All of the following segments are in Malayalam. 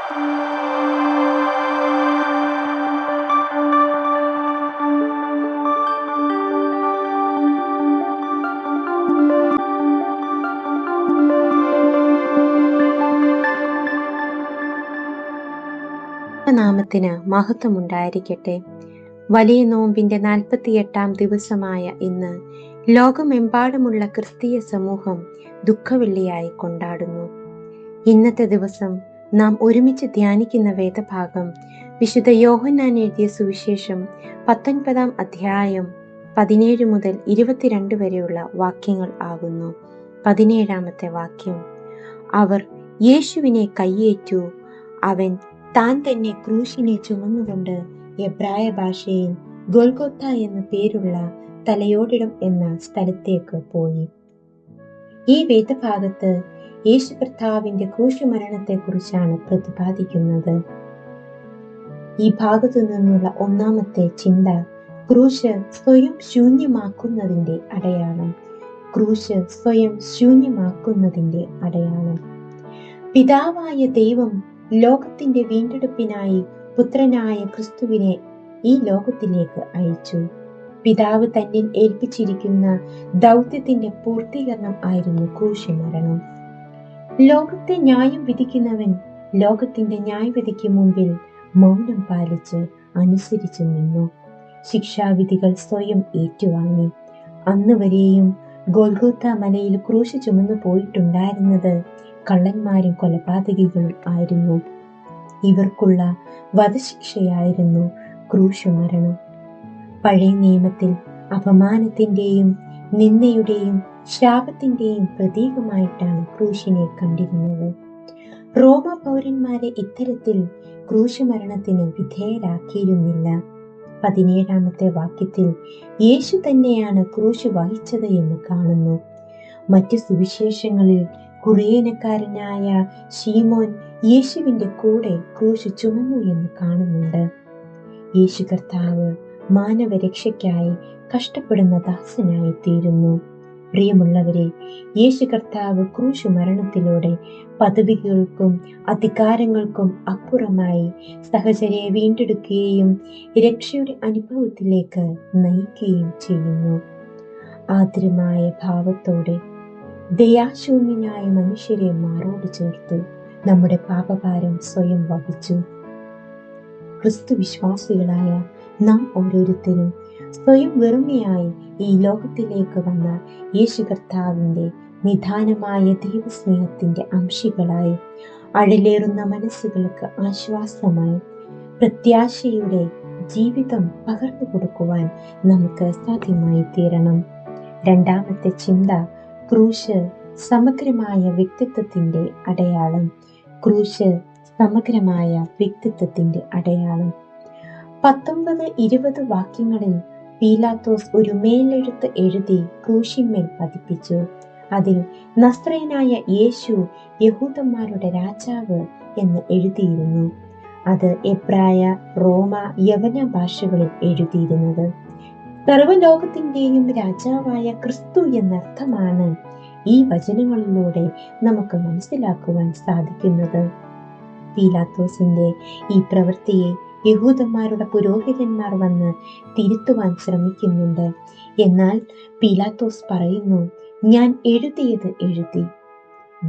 നാമത്തിന് മഹത്വമുണ്ടായിരിക്കട്ടെ. വലിയ നോമ്പിന്റെ 48-ാം ദിവസമായ ഇന്ന് ലോകമെമ്പാടുമുള്ള ക്രിസ്തീയ സമൂഹം ദുഃഖവെള്ളിയായി കൊണ്ടാടുന്നു. ഇന്നത്തെ ദിവസം നാം ഒരുമിച്ച് ധ്യാനിക്കുന്ന വേദഭാഗം വിശുദ്ധ യോഹന്നാൻ എഴുതിയ സുവിശേഷം 19-ാം അധ്യായം 17 മുതൽ 22 വരെയുള്ള വാക്യങ്ങൾ ആകുന്നു. 17-ാമത്തെ വാക്യം: അവർ യേശുവിനെ കയ്യേറ്റു. അവൻ താൻ തന്നെ ക്രൂശിനെ ചുമന്നുകൊണ്ട് എബ്രായ ഭാഷയിൽ ഗൊൽഗോത്ത എന്ന പേരുള്ള തലയോടിടം എന്ന സ്ഥലത്തേക്ക് പോയി. ഈ വേദഭാഗത്ത് യേശു കർത്താവിന്റെ ക്രൂശുമരണത്തെ കുറിച്ചാണ് പ്രതിപാദിക്കുന്നത്. ഈ ഭാഗത്തു നിന്നുള്ള ഒന്നാമത്തെ ചിന്ത ക്രൂശ് സ്വയം ശൂന്യമാക്കുന്നതിന്റെ അടയാളം. ക്രൂശ് സ്വയം ശൂന്യമാക്കുന്നതിന്റെ അടയാളം. പിതാവായ ദൈവം ലോകത്തിന്റെ വീണ്ടെടുപ്പിനായി പുത്രനായ ക്രിസ്തുവിനെ ഈ ലോകത്തിലേക്ക് അയച്ചു. പിതാവ് തന്നിൽ ഏൽപ്പിച്ചിരിക്കുന്ന ദൗത്യത്തിന്റെ പൂർത്തീകരണം ആയിരുന്നു ക്രൂശുമരണം. ലോകത്തെ ന്യായം വിധിക്കുന്നവൻ ലോകത്തിന്റെ ന്യായവിധിക്ക് മുമ്പിൽ മൗനം പാലിച്ച് അനുസരിച്ചു നിന്നു. ശിക്ഷാവിധികൾ സ്വയം ഏറ്റുവാങ്ങി. അന്ന് വരെയും ഗൊൽഗോത്ത മലയിൽ ക്രൂശ് ചുമന്നു പോയിട്ടുണ്ടായിരുന്നത് കള്ളന്മാരും കൊലപാതകികളും ആയിരുന്നു. ഇവർക്കുള്ള വധശിക്ഷയായിരുന്നു ക്രൂശുമരണം. പഴയ നിയമത്തിൽ അപമാനത്തിന്റെയും നിന്ദയുടെയും ശാപത്തിന്റെയും പ്രതീകമായിട്ടാണ് ക്രൂശിനെ കണ്ടിരുന്നത്. റോമ പൗരന്മാരെ ഇത്തരത്തിൽ ക്രൂശുമരണത്തിന് വിധേയരാക്കിയിരുന്നില്ല. 17-ാമത്തെ വാക്യത്തിൽ യേശു തന്നെയാണ് ക്രൂശ് വഹിച്ചത് എന്ന് കാണുന്നു. മറ്റു സുവിശേഷങ്ങളിൽ കുറേനക്കാരനായ ശീമോൻ യേശുവിന്റെ കൂടെ ക്രൂശ് ചുമന്നു എന്ന് കാണുന്നുണ്ട്. യേശു കർത്താവ് മാനവരക്ഷയ്ക്കായി കഷ്ടപ്പെടുന്ന ദാസനായി തീരുന്നു. പ്രിയമുള്ളവരെ, യേശു കർത്താവ് ക്രൂശ് മരണത്തിലൂടെ പദവികൾക്കും അധികാരങ്ങൾക്കും അപ്പുറമായി സഹചരെ വീണ്ടെടുക്കുകയും രക്ഷയുടെ അനുഭവത്തിലേക്ക് നയിക്കുകയും ചെയ്യുന്നു. ആർദ്രമായ ഭാവത്തോടെ ദയാശൂന്യനായ മനുഷ്യരെ മാറോട് ചേർത്തു നമ്മുടെ പാപഭാരം സ്വയം വഹിച്ചു. ക്രിസ്തു വിശ്വാസികളായ നാം ഓരോരുത്തരും സ്വയം വെറുമയായി ഈ ലോകത്തിലേക്ക് വന്ന യേശു കർത്താവിന്റെ നിദാനമായ ദൈവസ്നേഹത്തിന്റെ അംശികളായി അഴലേറുന്ന മനസ്സുകൾക്ക് ആശ്വാസമായി പ്രത്യാശയുടെ ജീവിതം പകർന്നു കൊടുക്കുവാൻ നമുക്ക് സാധ്യമായി തീരണം. രണ്ടാമത്തെ ചിന്ത ക്രൂശ് സമഗ്രമായ വ്യക്തിത്വത്തിന്റെ അടയാളം. ക്രൂശ് സമഗ്രമായ വ്യക്തിത്വത്തിന്റെ അടയാളം. 19-20 വാക്യങ്ങളിൽ പീലാത്തോസ് ഒരു മേലെഴുത്ത് എഴുതി ക്രൂശിന്മേൽ പതിപ്പിച്ചു. അതിൽ നസ്രയനായ യേശു യഹൂദന്മാരുടെ രാജാവ് എന്ന് എഴുതിയിരുന്നു. അത് എബ്രായ, റോമ, യവന ഭാഷകളിൽ എഴുതിയിരുന്നത്. സർവ്വലോകത്തിന്റെയും രാജാവായ ക്രിസ്തു എന്നർത്ഥമാണ് ഈ വചനങ്ങളിലൂടെ നമുക്ക് മനസ്സിലാക്കുവാൻ സാധിക്കുന്നത്. പീലാത്തോസിന്റെ ഈ പ്രവൃത്തിയെ യഹൂദന്മാരുടെ പുരോഹിതന്മാർ വന്ന് തിരുത്തുവാൻ ശ്രമിക്കുന്നുണ്ട്. എന്നാൽ പീലാത്തോസ് പറയുന്നു, ഞാൻ എഴുതിയത് എഴുതി.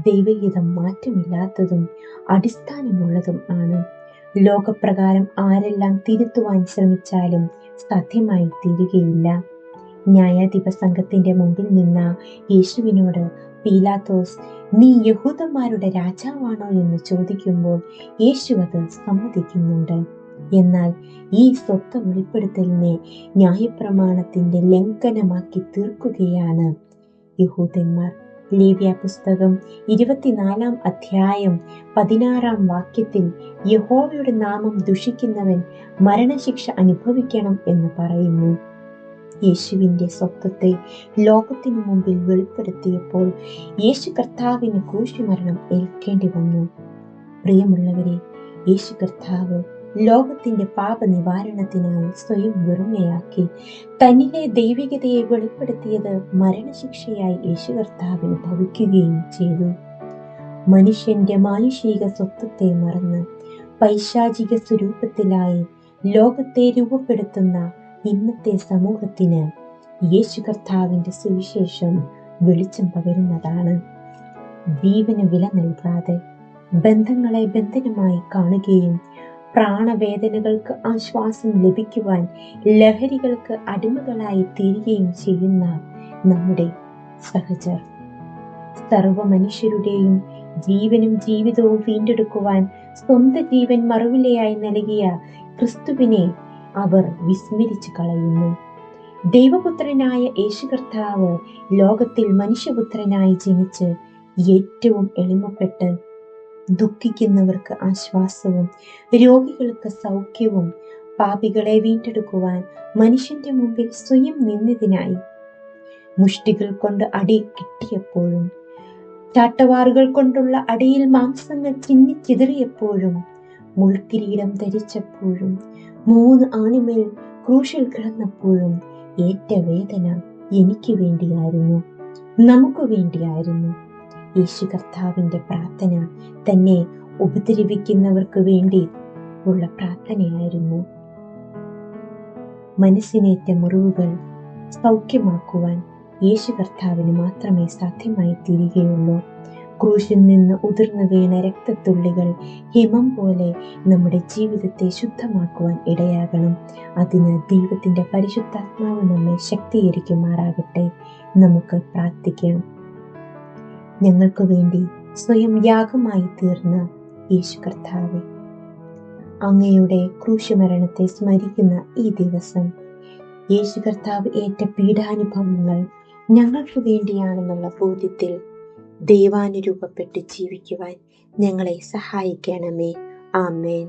ദൈവഹിതം മാറ്റമില്ലാത്തതും അടിസ്ഥാനമുള്ളതും ആണ്. ലോകപ്രകാരം ആരെല്ലാം തിരുത്തുവാൻ ശ്രമിച്ചാലും സാധ്യമായി തീരുകയില്ല. ന്യായാധിപ സംഘത്തിന്റെ മുമ്പിൽ നിന്ന യേശുവിനോട് പീലാത്തോസ്, നീ യഹൂദന്മാരുടെ രാജാവാണോ എന്ന് ചോദിക്കുമ്പോൾ യേശു അത് സമ്മതിക്കുന്നുണ്ട്. എന്നാൽ ഈ സ്വത്വ വെളിപ്പെടുത്തലിനെ ന്യായപ്രമാണത്തിന്റെ ലംഘനമാക്കി തീർക്കുകയാണ് യഹൂദന്മാർ. ലേവ്യ പുസ്തകം 24-ാം അധ്യായം 16-ാം വാക്യത്തിൽ യഹോവയുടെ നാമം ദുഷിക്കുന്നവൻ മരണശിക്ഷ അനുഭവിക്കണം എന്ന് പറയുന്നു. യേശുവിന്റെ സ്വത്വത്തെ ലോകത്തിനു മുമ്പിൽ വെളിപ്പെടുത്തിയപ്പോൾ യേശു കർത്താവിന് ക്രൂശുമരണം ഏൽക്കേണ്ടി വന്നു. പ്രിയമുള്ളവരെ, യേശു കർത്താവ് ലോകത്തിന്റെ പാപ നിവാരണത്തിനായി സ്വയം വെറുമയാക്കി തന്നിലെ ദൈവികതയെ വെളിപ്പെടുത്തിയത് മരണശിക്ഷയായി യേശു കർത്താവിന് ഭവിക്കുകയും ചെയ്തു. മനുഷ്യന്റെ മാനുഷിക സ്വത്വത്തെ മറന്ന് പൈശാചിക സ്വരൂപത്തിലായി ലോകത്തെ രൂപപ്പെടുത്തുന്ന ഇന്നത്തെ സമൂഹത്തിന് യേശു കർത്താവിന്റെ സുവിശേഷം വെളിച്ചം പകരുന്നതാണ്. ജീവന് വില നൽകാതെ ബന്ധങ്ങളെ ബന്ധനമായി കാണുകയും പ്രാണവേദനകൾക്ക് ആശ്വാസം ലഭിക്കുവാൻ ലഹരികൾക്ക് അടിമകളായി തീരുകയും ചെയ്യുന്ന നമ്മുടെ സഹചർ, സർവ മനുഷ്യരുടെയും ജീവനും ജീവിതവും വീണ്ടെടുക്കുവാൻ സ്വന്തം ജീവൻ മറുവിലയായി നൽകിയ ക്രിസ്തുവിനെ അവർ വിസ്മരിച്ചു കളയുന്നു. ദൈവപുത്രനായ യേശു കർത്താവ് ലോകത്തിൽ മനുഷ്യപുത്രനായി ജനിച്ച് ഏറ്റവും എളിമപ്പെട്ട് ദുഃഖിക്കുന്നവർക്ക് ആശ്വാസവും രോഗികൾക്ക് സൗഖ്യവും പാപികളെ വീണ്ടെടുക്കുവാൻ മനുഷ്യന്റെ മുമ്പിൽ സ്വയം നിന്നതിനായി മുഷ്ടികൾ കൊണ്ട് അടി കിട്ടിയപ്പോഴും ചാട്ടവാറുകൾ കൊണ്ടുള്ള അടിയിൽ മാംസങ്ങൾ ചിന്നിച്ചിതറിയപ്പോഴും മുൾക്കിരീടം ധരിച്ചപ്പോഴും 3 ആണിമേൽ ക്രൂശിൽ കിടന്നപ്പോഴും ഏറ്റ വേദന എനിക്ക് വേണ്ടിയായിരുന്നു, നമുക്ക് വേണ്ടിയായിരുന്നു. യേശു കർത്താവിന്റെ പ്രാർത്ഥന തന്നെ ഉപദ്രവിക്കുന്നവർക്ക് വേണ്ടി ഉള്ള പ്രാർത്ഥനയായിരുന്നു. മനസ്സിനേറ്റ മുറിവുകൾ സൗഖ്യമാക്കുവാൻ യേശു കർത്താവിന് മാത്രമേ സാധ്യമായി തീരുകയുള്ളൂ. ക്രൂശിൽ നിന്ന് ഉതിർന്നു വീണ രക്തത്തുള്ളികൾ ഹിമം പോലെ നമ്മുടെ ജീവിതത്തെ ശുദ്ധമാക്കുവാൻ ഇടയാകണം. അതിന് ദൈവത്തിന്റെ പരിശുദ്ധാത്മാവ് നമ്മെ ശക്തീകരിക്കുമാറാകട്ടെ. നമുക്ക് പ്രാർത്ഥിക്കാം. ഞങ്ങൾക്ക് വേണ്ടി സ്വയം യാഗമായി തീർന്ന യേശു കർത്താവേ, അങ്ങയുടെ ക്രൂശുമരണത്തെ സ്മരിക്കുന്ന ഈ ദിവസം യേശു കർത്താവ് ഏറ്റ പീഡാനുഭവങ്ങൾ ഞങ്ങൾക്ക് വേണ്ടിയാണെന്നുള്ള ബോധ്യത്തിൽ ദൈവാനുരൂപപ്പെട്ട് ജീവിക്കുവാൻ ഞങ്ങളെ സഹായിക്കണമേ. ആമേൻ.